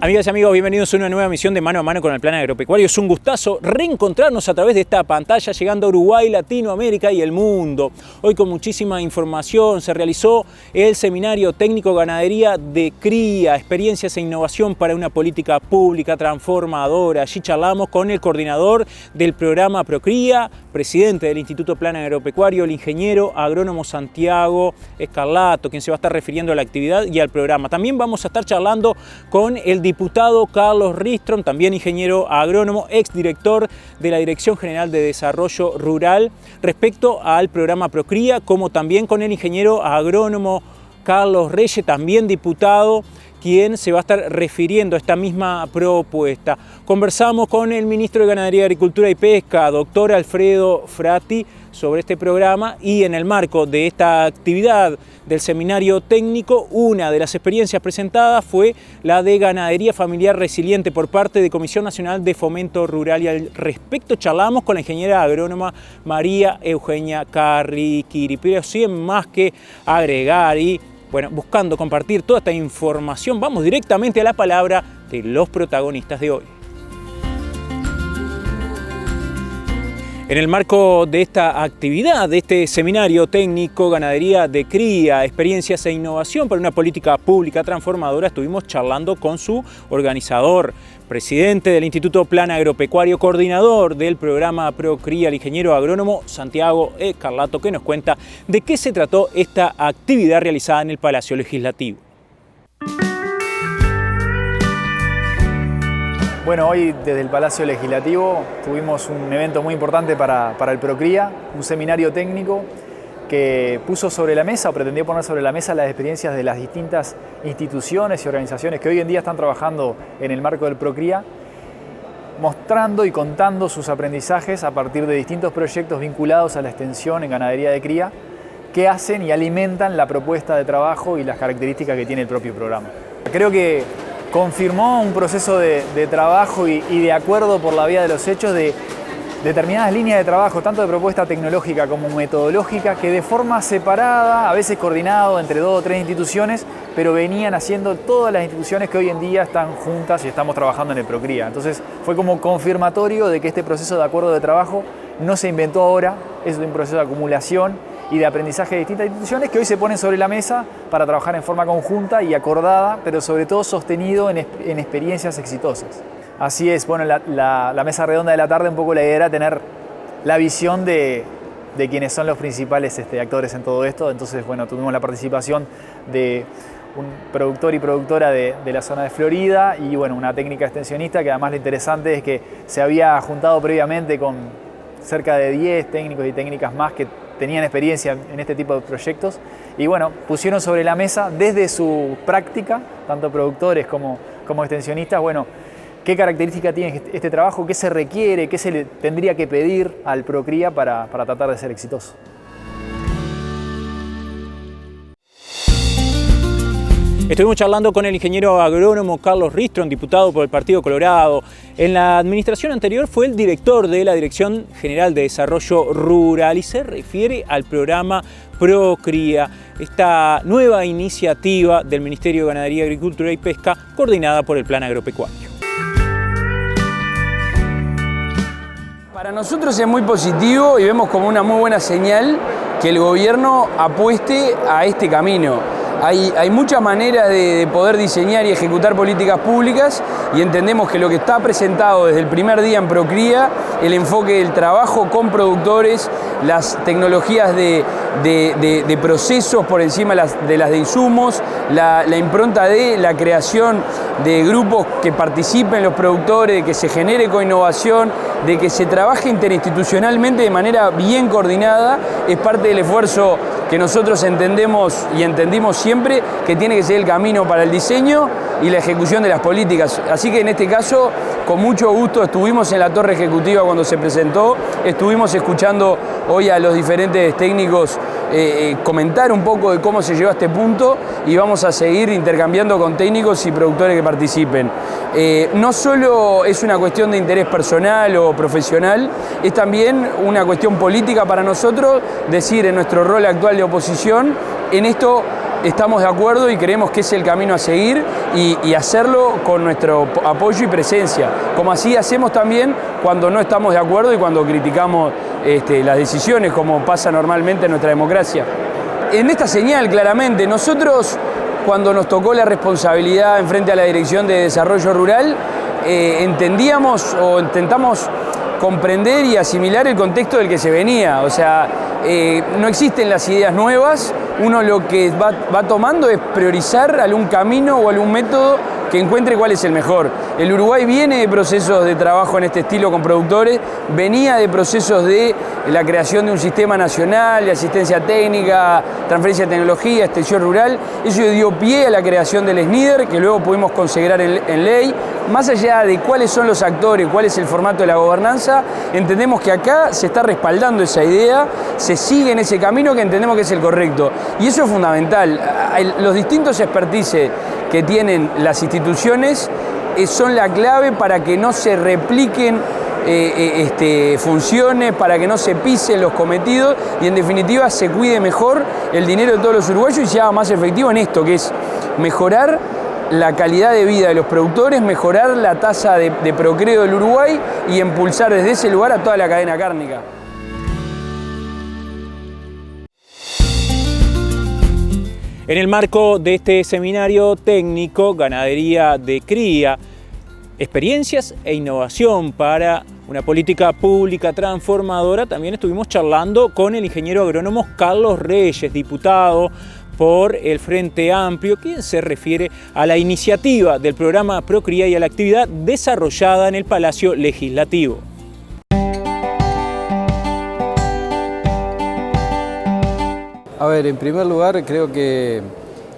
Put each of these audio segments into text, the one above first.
Amigas y amigos, bienvenidos a una nueva emisión de Mano a Mano con el Plan Agropecuario. Es un gustazo reencontrarnos a través de esta pantalla, llegando a Uruguay, Latinoamérica y el mundo. Hoy con muchísima información se realizó el Seminario Técnico Ganadería de Cría, experiencias e innovación para una política pública transformadora. Allí charlamos con el coordinador del programa Procría, presidente del Instituto Plan Agropecuario, el ingeniero agrónomo Santiago Escarlato, quien se va a estar refiriendo a la actividad y al programa. También vamos a estar charlando con el diputado Carlos Ristrom, también ingeniero agrónomo, exdirector de la Dirección General de Desarrollo Rural, respecto al programa Procría, como también con el ingeniero agrónomo Carlos Reyes, también diputado, quien se va a estar refiriendo a esta misma propuesta. Conversamos con el ministro de Ganadería, Agricultura y Pesca, doctor Alfredo Frati, sobre este programa, y en el marco de esta actividad del seminario técnico, una de las experiencias presentadas fue la de ganadería familiar resiliente por parte de Comisión Nacional de Fomento Rural, y al respecto charlamos con la ingeniera agrónoma María Eugenia Carriquiri. Pero sin más que agregar y bueno, buscando compartir toda esta información, vamos directamente a la palabra de los protagonistas de hoy. En el marco de esta actividad, de este seminario técnico Ganadería de Cría, experiencias e innovación para una política pública transformadora, estuvimos charlando con su organizador, presidente del Instituto Plan Agropecuario, coordinador del programa Procría, el ingeniero agrónomo Santiago Escarlato, que nos cuenta de qué se trató esta actividad realizada en el Palacio Legislativo. Bueno, hoy desde el Palacio Legislativo tuvimos un evento muy importante para el Procría, un seminario técnico que puso sobre la mesa, o pretendió poner sobre la mesa, las experiencias de las distintas instituciones y organizaciones que hoy en día están trabajando en el marco del Procría, mostrando y contando sus aprendizajes a partir de distintos proyectos vinculados a la extensión en ganadería de cría, que hacen y alimentan la propuesta de trabajo y las características que tiene el propio programa. Creo que confirmó un proceso de trabajo y de acuerdo por la vía de los hechos de determinadas líneas de trabajo, tanto de propuesta tecnológica como metodológica, que de forma separada, a veces coordinado entre 2 o 3 instituciones, pero venían haciendo todas las instituciones que hoy en día están juntas y estamos trabajando en el Procría. Entonces fue como confirmatorio de que este proceso de acuerdo de trabajo no se inventó ahora, es un proceso de acumulación y de aprendizaje de distintas instituciones que hoy se ponen sobre la mesa para trabajar en forma conjunta y acordada, pero sobre todo sostenido en experiencias exitosas. Así es, bueno, la mesa redonda de la tarde, un poco la idea era tener la visión de quienes son los principales actores en todo esto. Entonces, bueno, tuvimos la participación de un productor y productora de la zona de Florida y, bueno, una técnica extensionista, que además lo interesante es que se había juntado previamente con cerca de 10 técnicos y técnicas más que tenían experiencia en este tipo de proyectos y, bueno, pusieron sobre la mesa desde su práctica, tanto productores como extensionistas, bueno, qué características tiene este trabajo, qué se requiere, qué se le tendría que pedir al Procría para tratar de ser exitoso. Estuvimos charlando con el ingeniero agrónomo Carlos Ristrom, diputado por el Partido Colorado. En la administración anterior fue el director de la Dirección General de Desarrollo Rural y se refiere al programa Procría, esta nueva iniciativa del Ministerio de Ganadería, Agricultura y Pesca, coordinada por el Plan Agropecuario. Para nosotros es muy positivo y vemos como una muy buena señal que el gobierno apueste a este camino. Hay muchas maneras de poder diseñar y ejecutar políticas públicas y entendemos que lo que está presentado desde el primer día en Procría, el enfoque del trabajo con productores, las tecnologías de procesos por encima de las de insumos, la impronta de la creación de grupos que participen los productores, de que se genere coinnovación, de que se trabaje interinstitucionalmente de manera bien coordinada, es parte del esfuerzo que nosotros entendemos y entendimos siempre que tiene que ser el camino para el diseño y la ejecución de las políticas. Así que en este caso, con mucho gusto, estuvimos en la torre ejecutiva cuando se presentó, estuvimos escuchando hoy a los diferentes técnicos comentar un poco de cómo se llegó a este punto y vamos a seguir intercambiando con técnicos y productores que participen. No solo es una cuestión de interés personal o profesional, es también una cuestión política para nosotros, decir en nuestro rol actual de oposición, en esto estamos de acuerdo y creemos que es el camino a seguir y hacerlo con nuestro apoyo y presencia, como así hacemos también cuando no estamos de acuerdo y cuando criticamos las decisiones, como pasa normalmente en nuestra democracia. En esta señal, claramente, nosotros cuando nos tocó la responsabilidad en frente a la Dirección de Desarrollo Rural, entendíamos o intentamos comprender y asimilar el contexto del que se venía. O sea, no existen las ideas nuevas, uno lo que va tomando es priorizar algún camino o algún método que encuentre cuál es el mejor. El Uruguay viene de procesos de trabajo en este estilo con productores, venía de procesos de la creación de un sistema nacional de asistencia técnica, transferencia de tecnología, extensión rural. Eso dio pie a la creación del SNIDER, que luego pudimos consagrar en ley. Más allá de cuáles son los actores, cuál es el formato de la gobernanza, entendemos que acá se está respaldando esa idea, se sigue en ese camino que entendemos que es el correcto. Y eso es fundamental. Los distintos expertices que tienen las instituciones son la clave para que no se repliquen funciones, para que no se pisen los cometidos y en definitiva se cuide mejor el dinero de todos los uruguayos y se haga más efectivo en esto, que es mejorar la calidad de vida de los productores, mejorar la tasa de procreo del Uruguay y impulsar desde ese lugar a toda la cadena cárnica. En el marco de este seminario técnico, Ganadería de Cría, experiencias e innovación para una política pública transformadora, también estuvimos charlando con el ingeniero agrónomo Carlos Reyes, diputado por el Frente Amplio, quien se refiere a la iniciativa del programa Procría y a la actividad desarrollada en el Palacio Legislativo. A ver, en primer lugar creo que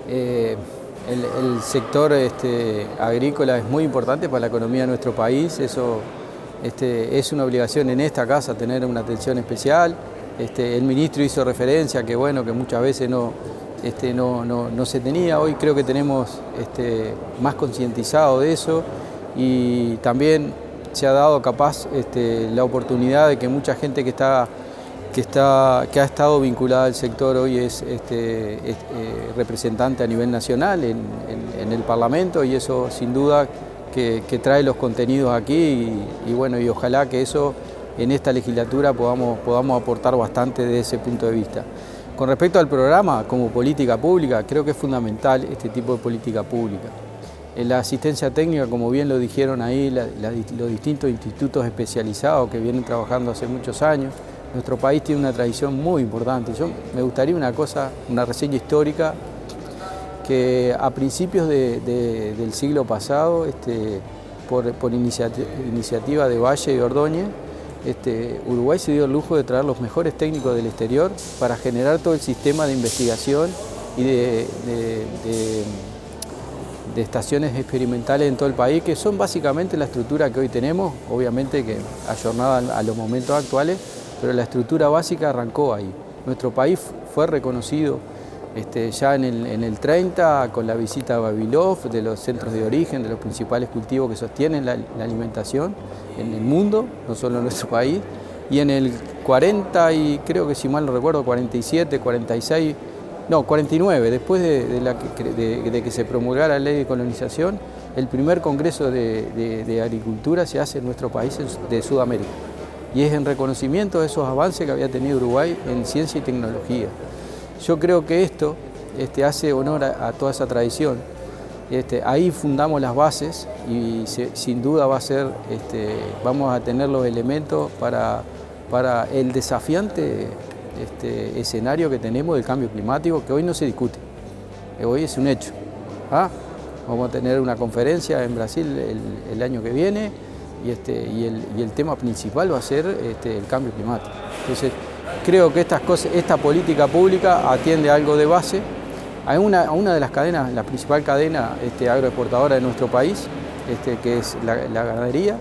el sector agrícola es muy importante para la economía de nuestro país. Eso es una obligación en esta casa tener una atención especial. El ministro hizo referencia que bueno, que muchas veces no se tenía. Hoy creo que tenemos más concientizado de eso y también se ha dado capaz la oportunidad de que mucha gente que ha estado vinculada al sector hoy es representante a nivel nacional en el Parlamento, y eso sin duda que trae los contenidos aquí y bueno, y ojalá que eso en esta legislatura podamos aportar bastante desde ese punto de vista. Con respecto al programa como política pública, creo que es fundamental este tipo de política pública. En la asistencia técnica, como bien lo dijeron ahí, los distintos institutos especializados que vienen trabajando hace muchos años. Nuestro país tiene una tradición muy importante. Me gustaría una reseña histórica, que a principios del siglo pasado, por iniciativa de Valle y Ordóñez, Uruguay se dio el lujo de traer los mejores técnicos del exterior para generar todo el sistema de investigación y de estaciones experimentales en todo el país, que son básicamente la estructura que hoy tenemos, obviamente que ayornada a los momentos actuales, pero la estructura básica arrancó ahí. Nuestro país fue reconocido ya en el 30 con la visita a Vavilov, de los centros de origen, de los principales cultivos que sostienen la alimentación en el mundo, no solo en nuestro país, y en el 40 y creo que si mal no recuerdo, 47, 46, no, 49, después de que se promulgara la ley de colonización, el primer congreso de agricultura se hace en nuestro país de Sudamérica. Y es en reconocimiento de esos avances que había tenido Uruguay en ciencia y tecnología. Yo creo que esto hace honor a toda esa tradición. Ahí fundamos las bases y sin duda vamos a tener los elementos para el desafiante escenario que tenemos del cambio climático, que hoy no se discute, hoy es un hecho. Vamos a tener una conferencia en Brasil el año que viene y el tema principal va a ser el cambio climático. Entonces, creo que esta política pública atiende a algo de base, a una de las cadenas, la principal cadena agroexportadora de nuestro país, que es la ganadería,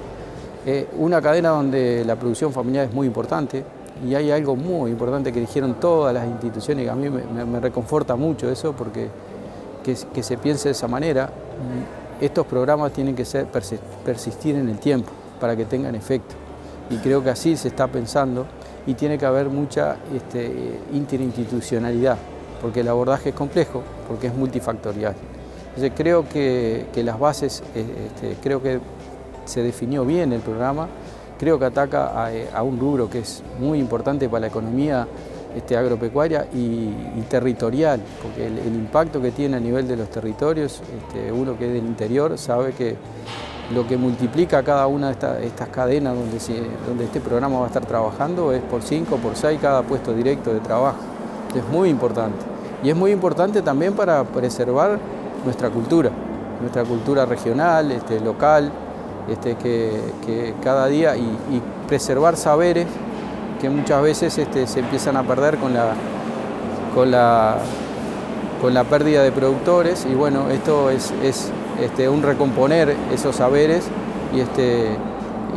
una cadena donde la producción familiar es muy importante, y hay algo muy importante que dijeron todas las instituciones, que a mí me reconforta mucho eso, porque que se piense de esa manera. Estos programas tienen que persistir en el tiempo para que tengan efecto, y creo que así se está pensando, y tiene que haber mucha interinstitucionalidad porque el abordaje es complejo, porque es multifactorial. Entonces creo que las bases, creo que se definió bien el programa, creo que ataca a un rubro que es muy importante para la economía agropecuaria y territorial, porque el impacto que tiene a nivel de los territorios, uno que es del interior sabe que lo que multiplica cada una de estas cadenas donde este programa va a estar trabajando es por 5, por 6 cada puesto directo de trabajo. Entonces es muy importante. Y es muy importante también para preservar nuestra cultura regional, local, que cada día y preservar saberes que muchas veces se empiezan a perder con la pérdida de productores, y bueno, esto es un recomponer esos saberes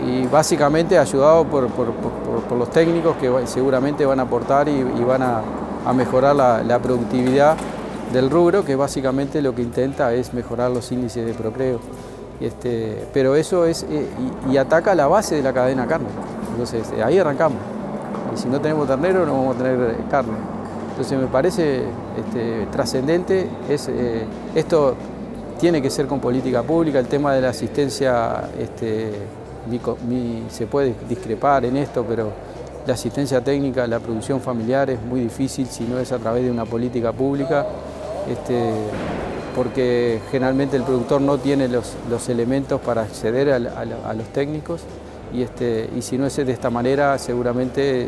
y básicamente ayudado por los técnicos que seguramente van a aportar y van a mejorar la productividad del rubro, que básicamente lo que intenta es mejorar los índices de procreo. Pero eso y ataca la base de la cadena carne. Entonces ahí arrancamos. Y si no tenemos ternero no vamos a tener carne. Entonces me parece trascendente. Esto tiene que ser con política pública. El tema de la asistencia, se puede discrepar en esto, pero la asistencia técnica, la producción familiar es muy difícil si no es a través de una política pública. Porque generalmente el productor no tiene los elementos para acceder a los técnicos y si no es de esta manera seguramente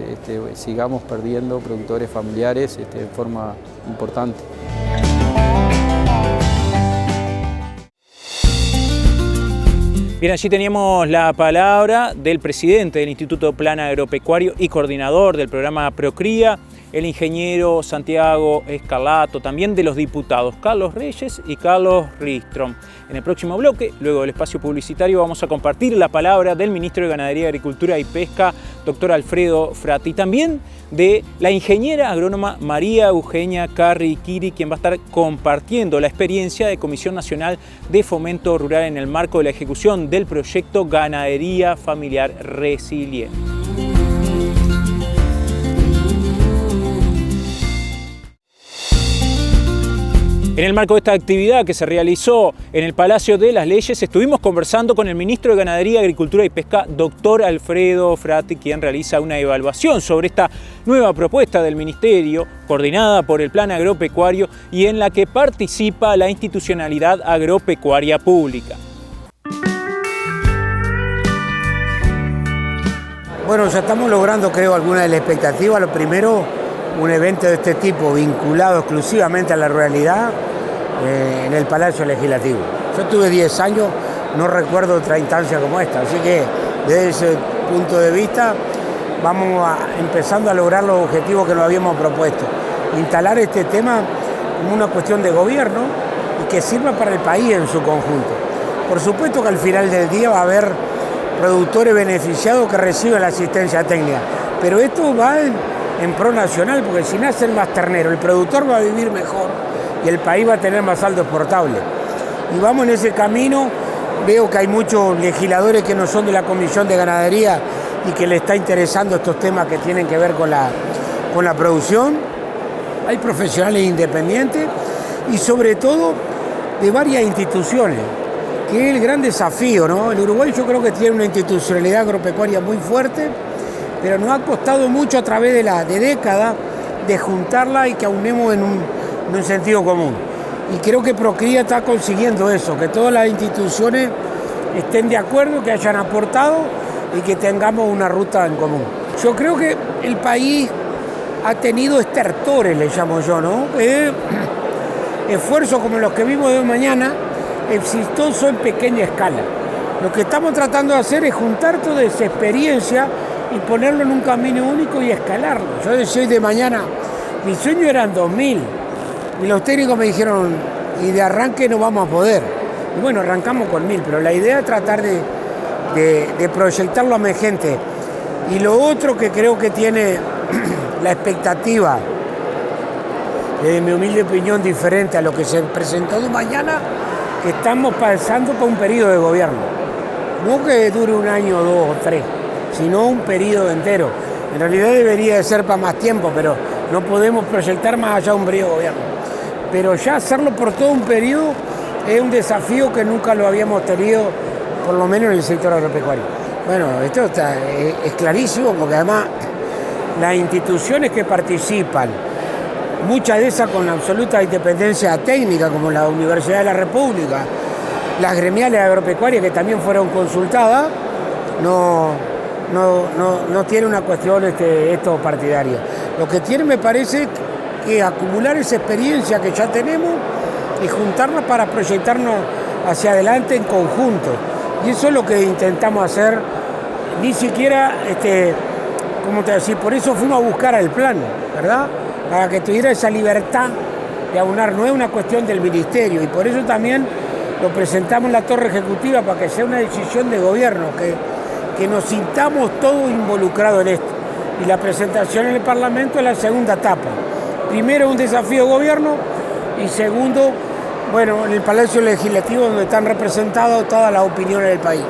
sigamos perdiendo productores familiares en forma importante. Bien, allí teníamos la palabra del presidente del Instituto Plan Agropecuario y coordinador del programa Procría, el ingeniero Santiago Escarlato, también de los diputados Carlos Reyes y Carlos Ristrom. En el próximo bloque, luego del espacio publicitario, vamos a compartir la palabra del ministro de Ganadería, Agricultura y Pesca, doctor Alfredo Frati, también de la ingeniera agrónoma María Eugenia Carriquiri, quien va a estar compartiendo la experiencia de Comisión Nacional de Fomento Rural en el marco de la ejecución del proyecto Ganadería Familiar Resiliente. En el marco de esta actividad que se realizó en el Palacio de las Leyes, estuvimos conversando con el ministro de Ganadería, Agricultura y Pesca, doctor Alfredo Frati, quien realiza una evaluación sobre esta nueva propuesta del Ministerio, coordinada por el Plan Agropecuario y en la que participa la institucionalidad agropecuaria pública. Bueno, ya estamos logrando, creo, alguna de las expectativas. Lo primero, un evento de este tipo vinculado exclusivamente a la ruralidad en el Palacio Legislativo. Yo tuve 10 años, no recuerdo otra instancia como esta, así que desde ese punto de vista vamos empezando a lograr los objetivos que nos habíamos propuesto. Instalar este tema como una cuestión de gobierno y que sirva para el país en su conjunto. Por supuesto que al final del día va a haber productores beneficiados que reciben la asistencia técnica, pero esto va en pro nacional, porque si nacen más terneros, el productor va a vivir mejor y el país va a tener más saldo exportable. Y vamos en ese camino. Veo que hay muchos legisladores que no son de la Comisión de Ganadería y que les está interesando estos temas que tienen que ver con la producción. Hay profesionales independientes y sobre todo de varias instituciones, que es el gran desafío, ¿no? El Uruguay yo creo que tiene una institucionalidad agropecuaria muy fuerte, pero nos ha costado mucho a través de décadas de juntarla y que aunemos en un sentido común. Y creo que Procría está consiguiendo eso, que todas las instituciones estén de acuerdo, que hayan aportado y que tengamos una ruta en común. Yo creo que el país ha tenido estertores, le llamo yo, ¿no? Esfuerzos como los que vimos de hoy mañana, exitosos en pequeña escala. Lo que estamos tratando de hacer es juntar toda esa experiencia y ponerlo en un camino único y escalarlo. Yo decía hoy de mañana, mi sueño eran 2000 y los técnicos me dijeron, y de arranque no vamos a poder. Y bueno, arrancamos con 1000, pero la idea es tratar de proyectarlo a más gente. Y lo otro que creo que tiene la expectativa, desde mi humilde opinión, diferente a lo que se presentó de mañana, que estamos pasando por un periodo de gobierno. No que dure un año, 2 o 3, sino un periodo entero. En realidad debería de ser para más tiempo, pero no podemos proyectar más allá de un periodo de gobierno. Pero ya hacerlo por todo un periodo es un desafío que nunca lo habíamos tenido, por lo menos en el sector agropecuario. Bueno, esto es clarísimo porque además las instituciones que participan, muchas de esas con absoluta independencia técnica, como la Universidad de la República, las gremiales agropecuarias que también fueron consultadas, no tiene una cuestión esto partidaria. Lo que tiene, me parece, que acumular esa experiencia que ya tenemos y juntarla para proyectarnos hacia adelante en conjunto. Y eso es lo que intentamos hacer. Ni siquiera, ¿cómo te decía? Por eso fuimos a buscar el plan, ¿verdad? Para que tuviera esa libertad de aunar. No es una cuestión del ministerio, y por eso también lo presentamos en la torre ejecutiva, para que sea una decisión de gobierno, que nos sintamos todos involucrados en esto. Y la presentación en el Parlamento es la segunda etapa. Primero, un desafío de gobierno, y segundo, bueno, en el Palacio Legislativo, donde están representadas todas las opiniones del país.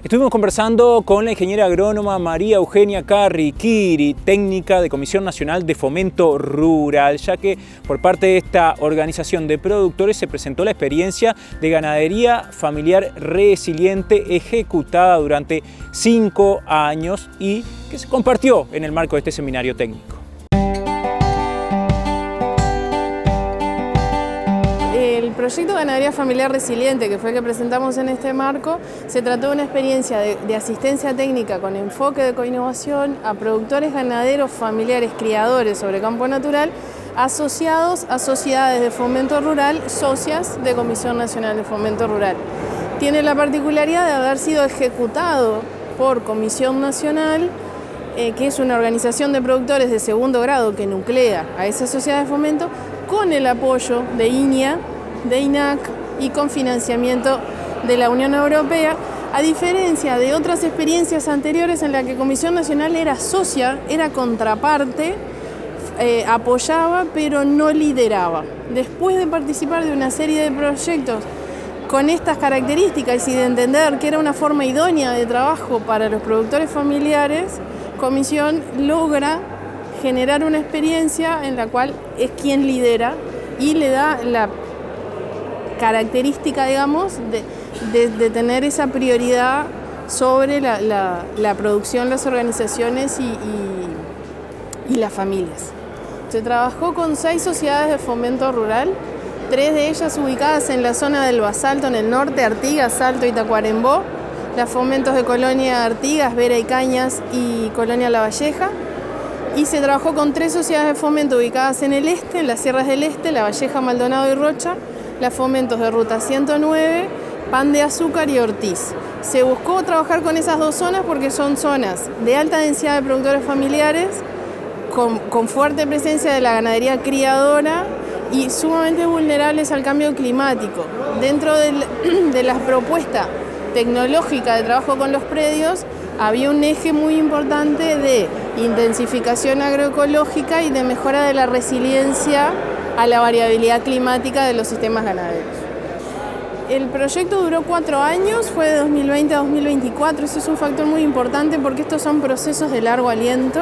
Estuvimos conversando con la ingeniera agrónoma María Eugenia Carriquiri, técnica de Comisión Nacional de Fomento Rural, ya que por parte de esta organización de productores se presentó la experiencia de ganadería familiar resiliente ejecutada durante 5 años y que se compartió en el marco de este seminario técnico. El proyecto Ganadería Familiar Resiliente, que fue el que presentamos en este marco, se trató de una experiencia de asistencia técnica con enfoque de coinnovación a productores ganaderos familiares criadores sobre campo natural asociados a sociedades de fomento rural, socias de Comisión Nacional de Fomento Rural. Tiene la particularidad de haber sido ejecutado por Comisión Nacional, que es una organización de productores de segundo grado que nuclea a esa sociedad de fomento, con el apoyo de INIA, de INAC y con financiamiento de la Unión Europea, a diferencia de otras experiencias anteriores en las que Comisión Nacional era socia, era contraparte, apoyaba pero no lideraba. Después de participar de una serie de proyectos con estas características y de entender que era una forma idónea de trabajo para los productores familiares, Comisión logra generar una experiencia en la cual es quien lidera y le da la característica, digamos, de tener esa prioridad sobre la producción, las organizaciones y las familias. Se trabajó con 6 sociedades de fomento rural, 3 de ellas ubicadas en la zona del Basalto, en el norte, Artigas, Salto y Tacuarembó, las fomentos de Colonia Artigas, Vera y Cañas y Colonia La Valleja. Y se trabajó con 3 sociedades de fomento ubicadas en el este, en las sierras del este, La Valleja, Maldonado y Rocha, las fomentos de Ruta 109, Pan de Azúcar y Ortiz. Se buscó trabajar con esas 2 zonas porque son zonas de alta densidad de productores familiares, con fuerte presencia de la ganadería criadora y sumamente vulnerables al cambio climático. Dentro de la propuesta tecnológica de trabajo con los predios, había un eje muy importante de intensificación agroecológica y de mejora de la resiliencia a la variabilidad climática de los sistemas ganaderos. El proyecto duró 4 años, fue de 2020 a 2024, eso es un factor muy importante porque estos son procesos de largo aliento.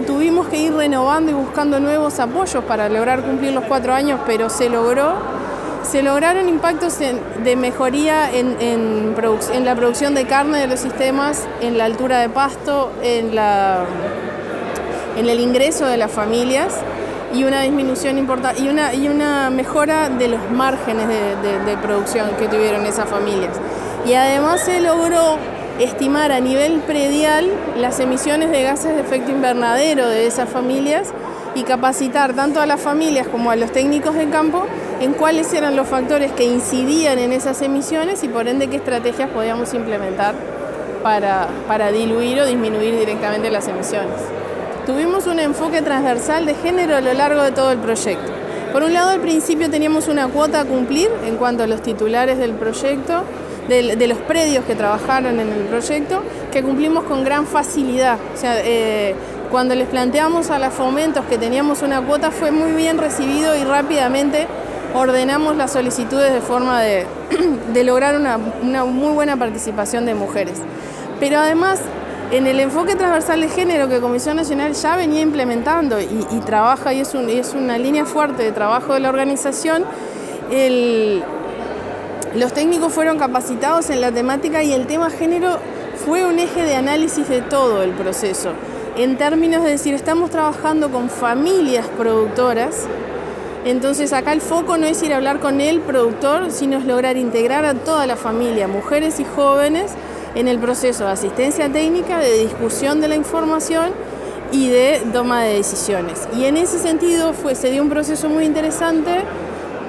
Tuvimos que ir renovando y buscando nuevos apoyos para lograr cumplir los 4 años, pero se logró. Se lograron impactos de mejoría en la producción de carne de los sistemas, en la altura de pasto, en el ingreso de las familias y una disminución importante y una mejora de los márgenes de producción que tuvieron esas familias. Y además se logró estimar a nivel predial las emisiones de gases de efecto invernadero de esas familias y capacitar tanto a las familias como a los técnicos de campo en cuáles eran los factores que incidían en esas emisiones y por ende qué estrategias podíamos implementar para diluir o disminuir directamente las emisiones. Tuvimos un enfoque transversal de género a lo largo de todo el proyecto. Por un lado, al principio teníamos una cuota a cumplir en cuanto a los titulares del proyecto, de los predios que trabajaron en el proyecto, que cumplimos con gran facilidad. O sea, cuando les planteamos a los fomentos que teníamos una cuota fue muy bien recibido y rápidamente ordenamos las solicitudes de forma de lograr una muy buena participación de mujeres. Pero además, en el enfoque transversal de género que Comisión Nacional ya venía implementando y trabaja, y es una línea fuerte de trabajo de la organización, los técnicos fueron capacitados en la temática y el tema género fue un eje de análisis de todo el proceso. En términos de decir, estamos trabajando con familias productoras, entonces acá el foco no es ir a hablar con el productor, sino es lograr integrar a toda la familia, mujeres y jóvenes, en el proceso de asistencia técnica, de discusión de la información y de toma de decisiones. Y en ese sentido se dio un proceso muy interesante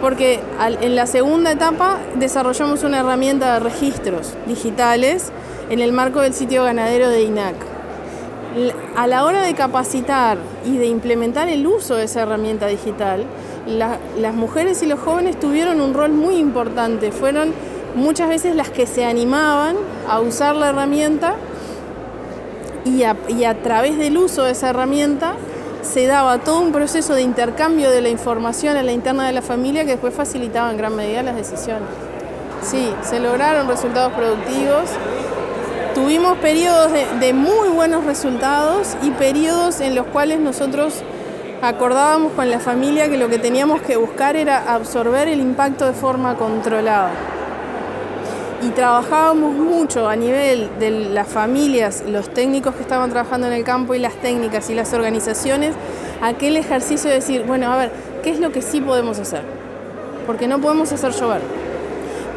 porque en la segunda etapa desarrollamos una herramienta de registros digitales en el marco del sitio ganadero de INAC. A la hora de capacitar y de implementar el uso de esa herramienta digital, las mujeres y los jóvenes tuvieron un rol muy importante, fueron muchas veces las que se animaban a usar la herramienta y a través del uso de esa herramienta se daba todo un proceso de intercambio de la información en la interna de la familia que después facilitaba en gran medida las decisiones. Sí, se lograron resultados productivos, tuvimos periodos de muy buenos resultados y periodos en los cuales nosotros acordábamos con la familia que lo que teníamos que buscar era absorber el impacto de forma controlada. Y trabajábamos mucho a nivel de las familias, los técnicos que estaban trabajando en el campo y las técnicas y las organizaciones, aquel ejercicio de decir, bueno, a ver, ¿qué es lo que sí podemos hacer? Porque no podemos hacer llover.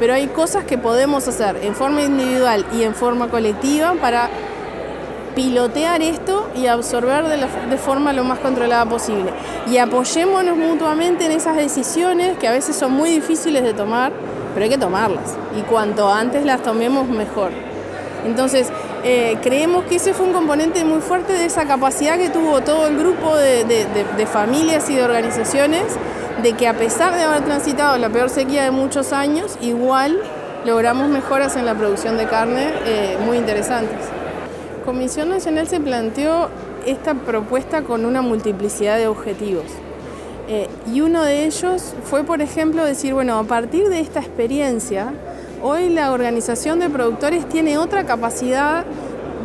Pero hay cosas que podemos hacer en forma individual y en forma colectiva para pilotear esto y absorber de forma lo más controlada posible. Y apoyémonos mutuamente en esas decisiones que a veces son muy difíciles de tomar, pero hay que tomarlas. Y cuanto antes las tomemos, mejor. Entonces, creemos que ese fue un componente muy fuerte de esa capacidad que tuvo todo el grupo de familias y de organizaciones, de que a pesar de haber transitado la peor sequía de muchos años, igual logramos mejoras en la producción de carne muy interesantes. Comisión Nacional se planteó esta propuesta con una multiplicidad de objetivos. Y uno de ellos fue, por ejemplo, decir, bueno, a partir de esta experiencia, hoy la organización de productores tiene otra capacidad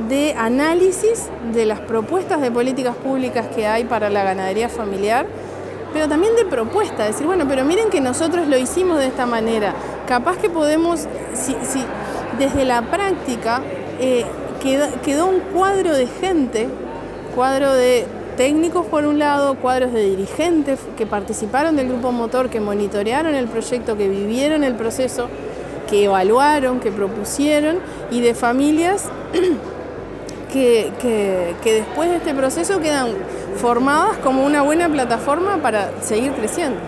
de análisis de las propuestas de políticas públicas que hay para la ganadería familiar, pero también de propuesta, decir, bueno, pero miren que nosotros lo hicimos de esta manera, capaz que podemos, si desde la práctica quedó un cuadro de gente, cuadro de técnicos por un lado, cuadros de dirigentes que participaron del grupo motor, que monitorearon el proyecto, que vivieron el proceso, que evaluaron, que propusieron, y de familias que después de este proceso quedan formadas como una buena plataforma para seguir creciendo.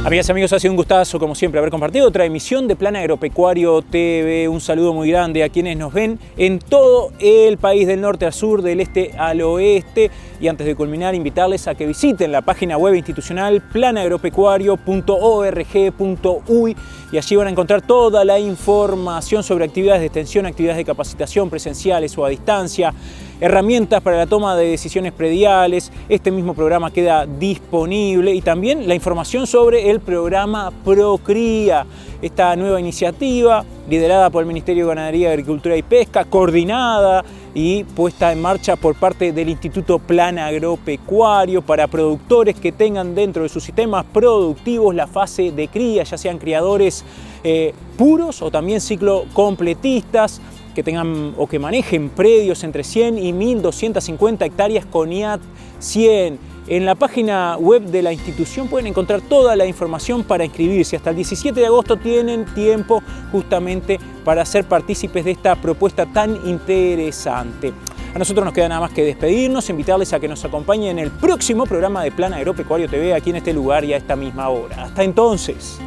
Amigas y amigos, ha sido un gustazo, como siempre, haber compartido otra emisión de Plan Agropecuario TV. Un saludo muy grande a quienes nos ven en todo el país, del norte al sur, del este al oeste. Y antes de culminar, invitarles a que visiten la página web institucional planagropecuario.org.uy y allí van a encontrar toda la información sobre actividades de extensión, actividades de capacitación presenciales o a distancia, herramientas para la toma de decisiones prediales. Este mismo programa queda disponible y también la información sobre el programa Procría, esta nueva iniciativa liderada por el Ministerio de Ganadería, Agricultura y Pesca, coordinada y puesta en marcha por parte del Instituto Plan Agropecuario para productores que tengan dentro de sus sistemas productivos la fase de cría, ya sean criadores puros o también ciclo completistas, que tengan o que manejen predios entre 100 y 1.250 hectáreas con IAT 100. En la página web de la institución pueden encontrar toda la información para inscribirse. Hasta el 17 de agosto tienen tiempo justamente para ser partícipes de esta propuesta tan interesante. A nosotros nos queda nada más que despedirnos, invitarles a que nos acompañen en el próximo programa de Plan Agropecuario TV aquí en este lugar y a esta misma hora. Hasta entonces.